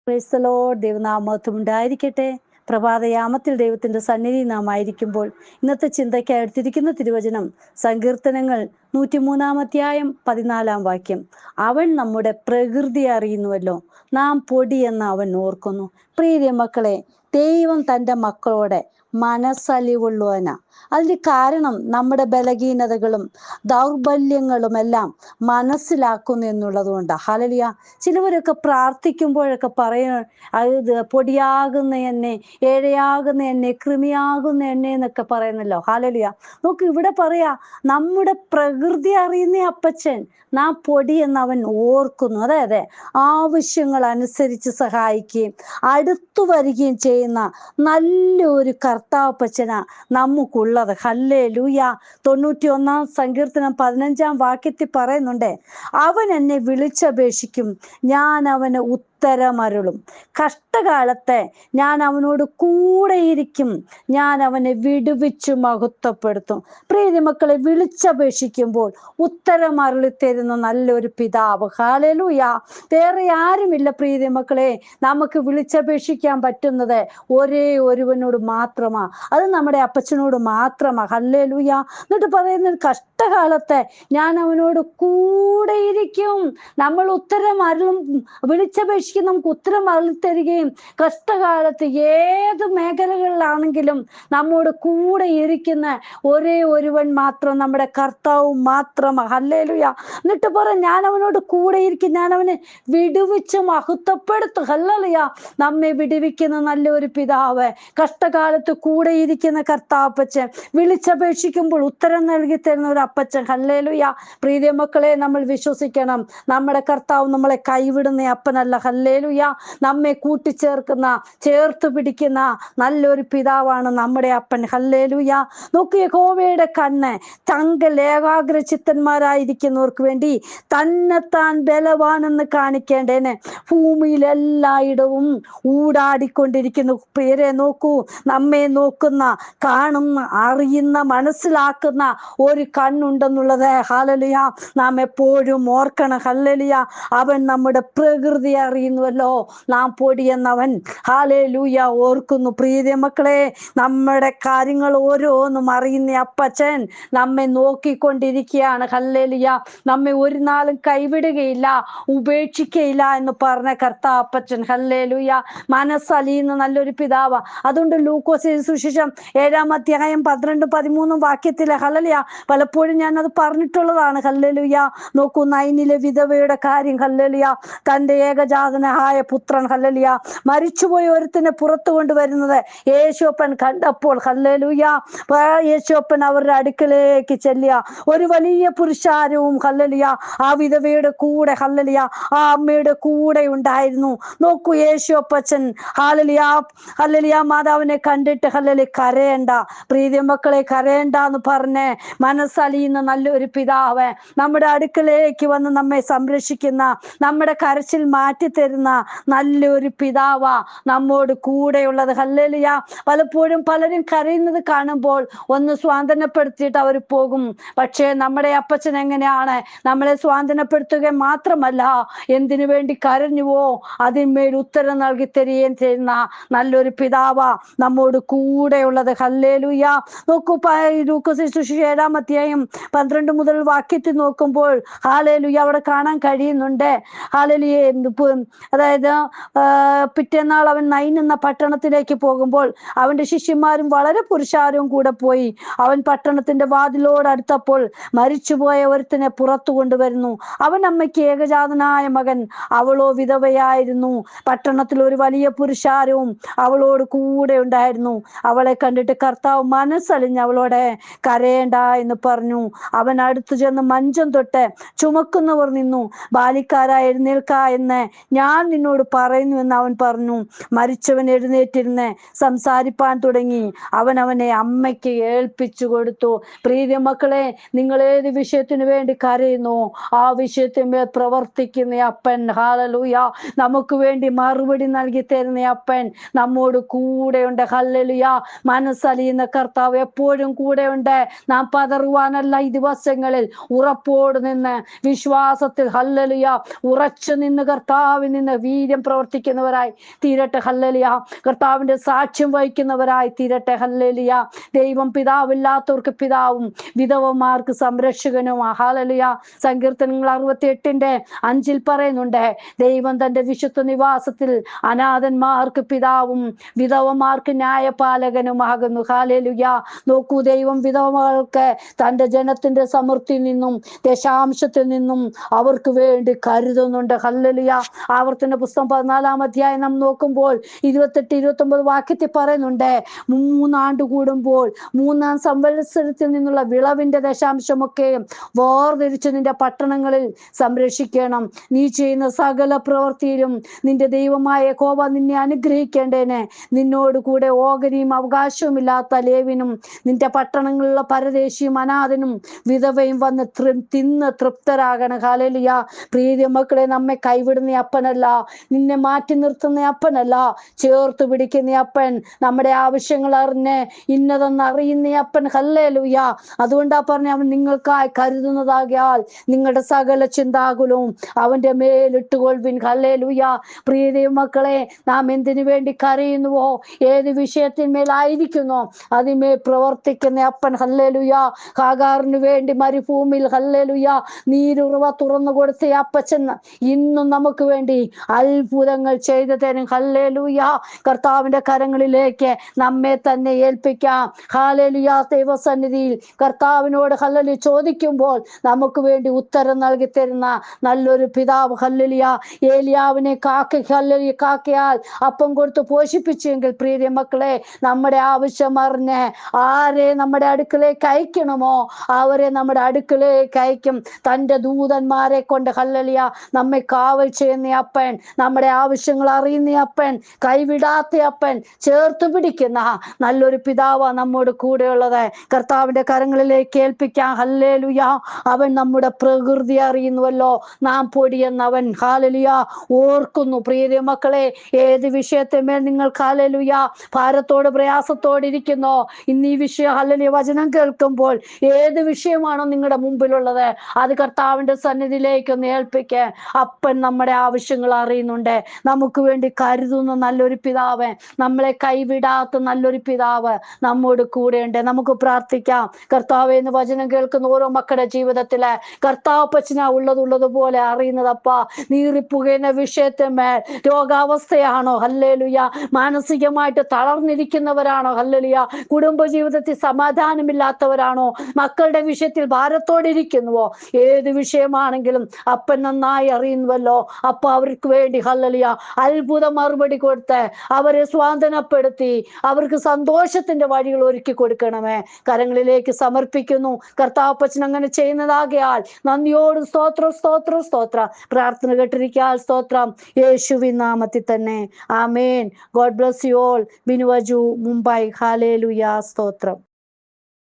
Praise the Lord. ദൈവനാമം ഉണ്ടായിരിക്കട്ടെ. പ്രഭാതയാമത്തിൽ ദൈവത്തിന്റെ സന്നിധി നാം ആയിരിക്കുമ്പോൾ ഇന്നത്തെ ചിന്തയ്ക്കായി എടുത്തിരിക്കുന്ന തിരുവചനം സങ്കീർത്തനങ്ങൾ 103-14 അവൻ നമ്മുടെ പ്രകൃതി അറിയുന്നുവല്ലോ, നാം പൊടി എന്ന് അവൻ ഓർക്കുന്നു. പ്രിയ മക്കളെ, ദൈവം തൻ്റെ മക്കളോടെ മനസ്സലിവുള്ളവനാ. അതിന് കാരണം നമ്മുടെ ബലഹീനതകളും ദൗർബല്യങ്ങളും എല്ലാം മനസ്സിലാക്കുന്നു എന്നുള്ളത് കൊണ്ടാണ്. ഹല്ലേലൂയ. ചിലവരൊക്കെ പ്രാർത്ഥിക്കുമ്പോഴൊക്കെ അത് പൊടിയാകുന്ന എന്നെ, ഏഴയാകുന്ന എന്നെ, കൃമിയാകുന്ന എന്നെ എന്നൊക്കെ പറയുന്നല്ലോ. ഹല്ലേലൂയ. നോക്ക്, ഇവിടെ പറയാ നമ്മുടെ പ്രകൃതി അറിയുന്ന അപ്പച്ചൻ നാം പൊടി എന്ന് അവൻ ഓർക്കുന്നു. അതെ, ആവശ്യങ്ങൾ അനുസരിച്ച് സഹായിക്കുകയും അടുത്തു വരികയും ചെയ്യുന്ന നല്ലൊരു കർത്താപ്പച്ചനാ നമുക്കുള്ളത്. ഹല്ലേലൂയ. 91 സങ്കീർത്തനം 15 പറയുന്നുണ്ട്, അവൻ എന്നെ വിളിച്ചപേക്ഷിക്കും, ഞാൻ അവന് ഉത്തരമരുളും. കഷ്ടകാലത്തെ ഞാൻ അവനോട് കൂടെയിരിക്കും, ഞാൻ അവനെ വിടുവിച്ചു മഹത്വപ്പെടുത്തും. പ്രിയ മക്കളെ, വിളിച്ചപേക്ഷിക്കുമ്പോൾ ഉത്തരം അരുളിത്തരുന്ന നല്ലൊരു പിതാവ്. ഹല്ലേലൂയ. വേറെ ആരുമില്ല പ്രിയ മക്കളെ. നമുക്ക് വിളിച്ചപേക്ഷിക്കാൻ പറ്റുന്നത് ഒരേ ഒരുവനോട് മാത്രമാ, അത് നമ്മുടെ അപ്പച്ചനോട് മാത്രമാ. ഹല്ലേലൂയ. എന്നിട്ട് പറയുന്നത്, കഷ്ടകാലത്തെ ഞാൻ അവനോട് കൂടെയിരിക്കും. നമ്മൾ ഉത്തരം അരുളും, വിളിച്ചപേക്ഷിക്കും, നമുക്ക് ഉത്തരം അരുളിത്തരികയും കഷ്ടകാലത്ത് ഏത് മേഖലകളിലാണെങ്കിലും നമ്മോട് കൂടെ ഇരിക്കുന്ന ഒരേ ഒരുവൻ മാത്രം നമ്മുടെ കർത്താവ് മാത്രമാ. ഹല്ലേലൂയ. എന്നിട്ട് ഞാൻ അവനോട് കൂടെ ഇരിക്കും, ഞാൻ അവനെ വിടുവിച്ച് മഹത്വപ്പെടുത്തും. ഹല്ലേലൂയ. നമ്മെ വിടുവിക്കുന്ന നല്ലൊരു പിതാവ്, കഷ്ടകാലത്ത് കൂടെ ഇരിക്കുന്ന കർത്താപ്പച്ചൻ, വിളിച്ചപേക്ഷിക്കുമ്പോൾ ഉത്തരം നൽകി തരുന്ന ഒരു അപ്പച്ചൻ. ഹല്ലേലൂയ. പ്രിയ മക്കളെ, നമ്മൾ വിശ്വസിക്കണം, നമ്മുടെ കർത്താവ് നമ്മളെ കൈവിടുന്ന അപ്പനല്ല. ഹല്ലേലൂയ. നമ്മെ കൂട്ടിച്ചേർക്കുന്ന, ചേർത്ത് പിടിക്കുന്ന നല്ലൊരു പിതാവാണ് നമ്മുടെ അപ്പൻ. ഹല്ലേലൂയ. നോക്ക്, യഹോവയുടെ കണ്ണ് തങ്കൽ ഏകാഗ്ര ചിത്തന്മാരായിരിക്കുന്നവർക്ക് വേണ്ടി തന്നെത്താൻ ബലവാനെന്ന് കാണിക്കേണ്ടേനെ ഭൂമിയിൽ എല്ലായിടവും ഊടാടിക്കൊണ്ടിരിക്കുന്നു. പേരെ നോക്കൂ, നമ്മെ നോക്കുന്ന, കാണുന്ന, അറിയുന്ന, മനസ്സിലാക്കുന്ന ഒരു കണ്ണുണ്ടെന്നുള്ളത് ഹല്ലേലൂയ നാം എപ്പോഴും ഓർക്കണം. ഹല്ലേലൂയ. അവൻ നമ്മുടെ പ്രകൃതി അറിയുന്നുവല്ലോ, നാം പൊടിയെന്നവൻ ഹല്ലേലൂയ ഓർക്കുന്നു. പ്രിയ മക്കളെ, നമ്മുടെ കാര്യങ്ങൾ ഓരോന്നും അറിയുന്ന അപ്പച്ചൻ നമ്മെ നോക്കിക്കൊണ്ടിരിക്കുകയാണ്. ഹല്ലേലൂയ. നമ്മെ ഒരു നാളും കൈവിടുകയില്ല, ഉപേക്ഷിക്കയില്ല എന്ന് പറഞ്ഞ കർത്താപ്പച്ചൻ. ഹല്ലേലൂയ. മനസ്സലിയുന്ന നല്ലൊരു പിതാവ്. അതുകൊണ്ട് ലൂക്കോസ് സുവിശേഷം 7-13 ഹല്ലേലൂയ പലപ്പോഴും ഞാൻ അത് പറഞ്ഞിട്ടുള്ളതാണ്. ഹല്ലേലൂയ. നോക്കൂ, നൈനിലെ വിധവയുടെ കാര്യം. ഹല്ലേലൂയ. തൻ്റെ ഏകജാതനായ പുത്രൻ ഹല്ലേലൂയ മരിച്ചുപോയ ഒരുത്തിനെ പുറത്തു കൊണ്ടുവരുന്നത് യേശുപ്പൻ കണ്ടപ്പോൾ ഹല്ലേലൂയ യേശുപ്പൻ അവരുടെ അടുക്കലേക്ക് ചെല്ലുക. ഒരു വലിയ പുരുഷാരവും ഹല്ലേലൂയ ആ വിധവയുടെ കൂടെ ഹല്ലേലൂയ ആ അമ്മയുടെ കൂടെ ഉണ്ടായിരുന്നു. നോക്കൂ, യേശുപ്പച്ചൻ ഹല്ലേലൂയ മാതാവിനെ കണ്ടിട്ട് ഹല്ലേലൂയ കരയണ്ട, പ്രിയ മക്കളെ കരയണ്ട എന്ന് പറഞ്ഞ് മനസ്സലിയുന്ന നല്ലൊരു പിതാവ്, നമ്മുടെ അടുക്കലേക്ക് വന്ന് നമ്മെ സംരക്ഷിക്കുന്ന, നമ്മുടെ കരച്ചിൽ മാറ്റിത്തരുന്ന നല്ലൊരു പിതാവാ നമ്മോട് കൂടെയുള്ളത്. ഹല്ലേലൂയ. പലപ്പോഴും പലരും കരയുന്നത് കാണുമ്പോൾ ഒന്ന് സ്വാന്തനപ്പെടുത്തിയിട്ട് അവർ പോകും. പക്ഷേ നമ്മുടെ അപ്പച്ചൻ എങ്ങനെയാണ്? നമ്മളെ സ്വാന്തനപ്പെടുത്തുക മാത്രമല്ല, എന്തിനു വേണ്ടി കരഞ്ഞുവോ അതിന്മേൽ ഉത്തരം നൽകി തരികയും ചെയ്യുന്ന നല്ലൊരു പിതാവാ നമ്മോട് കൂടെയുള്ളത്. ഹല്ലേലൂയ. നോക്കൂ, ലൂക്കോസ് സുവിശേഷം 7-12 നോക്കുമ്പോൾ ഹല്ലേലൂയ അവിടെ കാണാൻ കഴിയുന്നുണ്ട്. ഹല്ലേലൂയ. അതായത് പിറ്റേന്നാൾ അവൻ നൈൻ എന്ന പട്ടണത്തിലേക്ക് പോകുമ്പോൾ അവന്റെ ശിഷ്യന്മാരും വളരെ പുരുഷാരവും കൂടെ പോയി. അവൻ പട്ടണത്തിന്റെ വാതിലോട് അടുത്തപ്പോൾ മരിച്ചുപോയ ഒരുത്തിനെ പുറത്തു കൊണ്ടുവരുന്നു. അവൻ അമ്മയ്ക്ക് ഏകജാതനായ മകൻ, അവളോ വിധവയായിരുന്നു. പട്ടണത്തിൽ ഒരു വലിയ പുരുഷാരവും അവളോട് കൂടെ ഉണ്ടായിരുന്നു. അവളെ കണ്ടിട്ട് കർത്താവ് മനസ്സലിഞ്ഞ് അവളോട് കരയേണ്ട എന്ന് പറഞ്ഞു. അവൻ അടുത്തു ചെന്ന് മഞ്ചം തൊട്ട് ചുമക്കുന്നവർ നിന്നു. ബാലിക്കാരാ, എഴുന്നേൽക്ക എന്ന് ഞാൻ നിന്നോട് പറയുന്നു എന്ന് അവൻ പറഞ്ഞു. മരിച്ചവൻ എഴുന്നേറ്റിരുന്ന് സംസാരിപ്പാൻ തുടങ്ങി. അവൻ അവനെ അമ്മയ്ക്ക് ഏൽപ്പിച്ചു കൊടുത്തു. പ്രിയ മക്കളെ, നിങ്ങൾ ഏത് വിഷയത്തിന് വേണ്ടി കരയുന്നു, ആ വിഷയത്തിന്മേൽ പ്രവർത്തിക്കുന്ന അപ്പൻ ഹല്ലേലൂയ നമുക്ക് വേണ്ടി മറുപടി നൽകി തരുന്ന അപ്പൻ നമ്മോട് കൂടെയുണ്ട്. ഹല്ലേലൂയ. മനസ്സലിയുന്ന കർത്താവ് എപ്പോഴും കൂടെയുണ്ട്. നാം പതറുവാനല്ല, ഈ ദിവസങ്ങളിൽ ഉറപ്പോട് നിന്ന് വിശ്വാസത്തിൽ ഹല്ലേലൂയ ഉറച്ചു നിന്ന് കർത്താവിൽ കർത്താവിൽ നിന്ന് വീര്യം പ്രവർത്തിക്കുന്നവരായി തീരട്ടെ. ഹല്ലേലൂയ. കർത്താവിന്റെ സാക്ഷ്യം വഹിക്കുന്നവരായി തീരട്ടെ. ഹല്ലേലൂയ. ദൈവം പിതാവില്ലാത്തവർക്ക് പിതാവും വിധവമാർക്ക് സംരക്ഷകനും. ഹല്ലേലൂയ. സങ്കീർത്തനങ്ങൾ 68:5 പറയുന്നുണ്ട്, ദൈവം തന്റെ വിശുദ്ധ നിവാസത്തിൽ അനാഥന്മാർക്ക് പിതാവും വിധവമാർക്ക് ന്യായപാലകനുമാകുന്നു. ഹല്ലേലൂയ. നോക്കൂ, ദൈവം വിധവകൾക്ക് തന്റെ ജനത്തിന്റെ സമൃദ്ധിയിൽ നിന്നും ദശാംശത്തിൽ നിന്നും അവർക്ക് വേണ്ടി കരുതുന്നുണ്ട്. ഹല്ലേലൂയ. ആവർത്തന പുസ്തകം 14-ാം അധ്യായം നാം നോക്കുമ്പോൾ 28-29 വാക്യത്തിൽ പറയുന്നുണ്ട്, 3 ആണ്ട് കൂടുമ്പോൾ 3-ാം സംവത്സരത്തിൽ നിന്നുള്ള വിളവിന്റെ ദശാംശമൊക്കെ വേർതിരിച്ച് നിന്റെ പട്ടണങ്ങളിൽ സംരക്ഷിക്കണം. നീ ചെയ്യുന്ന സകല പ്രവൃത്തിയിലും നിന്റെ ദൈവമായ യഹോവ നിന്നെ അനുഗ്രഹിക്കേണ്ടേനെ. നിന്നോട് കൂടെ ഓഹരിയും അവകാശവുമില്ലാത്ത ലേവിനും നിന്റെ പട്ടണങ്ങളിലുള്ള പരദേശിയും അനാഥനും വിധവയും വന്ന് തിന്ന് തൃപ്തരാകണം. ഹല്ലേലൂയ. പ്രിയ മക്കളെ, നമ്മെ കൈവിടുന്ന അപ്പനല്ല, നിന്നെ മാറ്റി നിർത്തുന്ന അപ്പനല്ല, ചേർത്ത് പിടിക്കുന്ന അപ്പൻ, നമ്മുടെ ആവശ്യങ്ങൾ അറിഞ്ഞ് ഇന്നതെന്ന് അറിയുന്ന അപ്പൻ. ഹല്ലേലൂയ. അതുകൊണ്ടാ പറഞ്ഞ, അവൻ നിങ്ങൾക്കായി കരുതുന്നതാകിയാൽ നിങ്ങളുടെ സകല ചിന്താകുലവും അവന്റെ മേലിട്ടുകൊള്ളുവിൻ. ഹല്ലേലൂയ. പ്രിയ മക്കളെ, നാം എന്തിനു വേണ്ടി കരയുന്നുവോ, ഏത് വിഷയത്തിന്മേലായിരിക്കുന്നോ അതിന്മേൽ പ്രവർത്തിക്കുന്ന അപ്പൻ. ഹല്ലേലൂയ. ഹാഗാറിന് വേണ്ടി മരുഭൂമിയിൽ ഹല്ലേലൂയ നീരുറവ തുറന്നു കൊടുത്ത അപ്പച്ചൻ ഇന്നും നമുക്ക് വേണ്ടി അത്ഭുതങ്ങൾ ചെയ്തു തരും. ഹല്ലേലൂയ. കർത്താവിന്റെ കരങ്ങളിലേക്ക് നമ്മെ തന്നെ ഏൽപ്പിക്കാം. ഹല്ലേലൂയ. ദൈവസന്നിധിയിൽ കർത്താവിനോട് ഹല്ലേലൂയ ചോദിക്കുമ്പോൾ നമുക്ക് വേണ്ടി ഉത്തരം നൽകി തരുന്ന നല്ലൊരു പിതാവ്. ഹല്ലേലൂയ. ഏലിയാവിനെ കാക്കയാൽ അപ്പം കൊടുത്ത് പോഷിപ്പിച്ചെങ്കിൽ പ്രിയ മക്കളെ, നമ്മുടെ ആവശ്യം അറിഞ്ഞ് ആരെ നമ്മുടെ അടുക്കലേക്ക് അയക്കണമോ അവരെ നമ്മുടെ അടുക്കലേക്ക് അയക്കും. തൻ്റെ ദൂതന്മാരെ കൊണ്ട് ഹല്ലേലൂയ നമ്മെ കാവൽ ചെയ്യുന്ന അപ്പൻ, നമ്മുടെ ആവശ്യങ്ങൾ അറിയുന്ന അപ്പൻ, കൈവിടാത്ത അപ്പൻ, ചേർത്ത് പിടിക്കുന്ന നല്ലൊരു പിതാവാ നമ്മോട് കൂടെയുള്ളത്. കർത്താവിന്റെ കരങ്ങളിലേക്ക് ഏൽപ്പിക്കാം. ഹല്ലേലൂയ. അവൻ നമ്മുടെ പ്രകൃതി അറിയുന്നുവല്ലോ, നാം പൊടിയെന്നവൻ ഹല്ലേലൂയ ഓർക്കുന്നു. പ്രിയ മക്കളെ, ഏത് വിഷയത്തിന്മേൽ നിങ്ങൾ ഹല്ലേലൂയ ഭാരത്തോട് പ്രയാസത്തോടെ ഇരിക്കുന്നോ, ഇന്ന് ഈ വിഷയം ഹല്ലേലൂയ വചനം കേൾക്കുമ്പോൾ ഏത് വിഷയമാണോ നിങ്ങളുടെ മുമ്പിലുള്ളത് അത് കർത്താവിന്റെ സന്നിധിയിലേക്ക് ഒന്ന് ഏൽപ്പിക്കുക. അപ്പൻ നമ്മുടെ ആവശ്യങ്ങൾ അറിയുന്നുണ്ട്, നമുക്ക് വേണ്ടി കരുതുന്ന നല്ലൊരു പിതാവ്, നമ്മളെ കൈവിടാത്ത നല്ലൊരു പിതാവ് നമ്മോട് കൂടെയുണ്ട്. നമുക്ക് പ്രാർത്ഥിക്കാം. കർത്താവേ, എന്ന് വചനം കേൾക്കുന്ന ഓരോ മക്കളുടെ ജീവിതത്തില് കർത്താപ്പച്ചന ഉള്ളതുപോലെ അറിയുന്നതപ്പാ. നീറിപ്പുകയുന്ന വിഷയത്തിന്മേൽ രോഗാവസ്ഥയാണോ, ഹല്ലേലൂയ, മാനസികമായിട്ട് തളർന്നിരിക്കുന്നവരാണോ, ഹല്ലേലൂയ, കുടുംബജീവിതത്തിൽ സമാധാനമില്ലാത്തവരാണോ, മക്കളുടെ വിഷയത്തിൽ ഭാരത്തോടിരിക്കുന്നുവോ, ഏത് വിഷയമാണെങ്കിലും അപ്പൻ നന്നായി അറിയുന്നുവല്ലോ. അപ്പൊ അവർക്ക് വേണ്ടി ഹല്ലേലൂയ അത്ഭുത മറുപടി കൊടുത്ത് അവരെ സ്വാന്തനപ്പെടുത്തി അവർക്ക് സന്തോഷത്തിന്റെ വഴികൾ ഒരുക്കി കൊടുക്കണമേ. കരങ്ങളിലേക്ക് സമർപ്പിക്കുന്നു. കർത്താപ്പച്ചൻ അങ്ങനെ ചെയ്യുന്നതാകയാൽ നന്ദിയോട് സ്തോത്രം, സ്തോത്രം, സ്തോത്രം. പ്രാർത്ഥന കേട്ടിരിക്കാൻ സ്തോത്രം, യേശുവിൻ നാമത്തിൽ തന്നെ. ആമേൻ. God bless you all. ബിനുവജു, മുംബൈ. ഹല്ലേലൂയ. സ്തോത്രം.